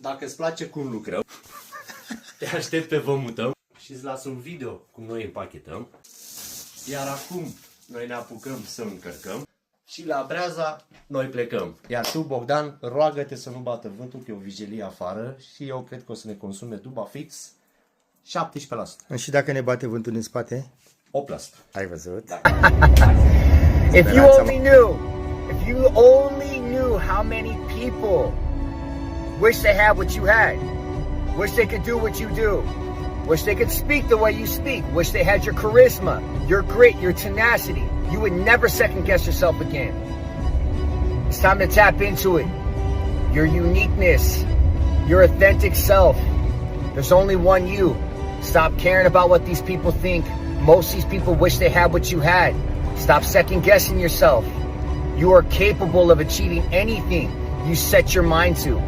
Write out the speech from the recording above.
Dacă îți place cum lucrăm, te aștept pe Vă Mutăm și îți las un video cum noi împachetăm. Iar acum noi ne apucăm să încărcăm și la Breaza noi plecăm. Iar tu, Bogdan, roagă-te să nu bată vântul, că e o vigilie afară și eu cred că o să ne consume tuba fix 17%. Și dacă ne bate vântul în spate? 8%. Ai văzut? Da. If you only knew how many people wish they had what you had, wish they could do what you do, wish they could speak the way you speak, wish they had your charisma, your grit, your tenacity, you would never second guess yourself again. It's time to tap into it. Your uniqueness, your authentic self. There's only one you. Stop caring about what these people think. Most of these people wish they had what you had. Stop second guessing yourself. You are capable of achieving anything you set your mind to.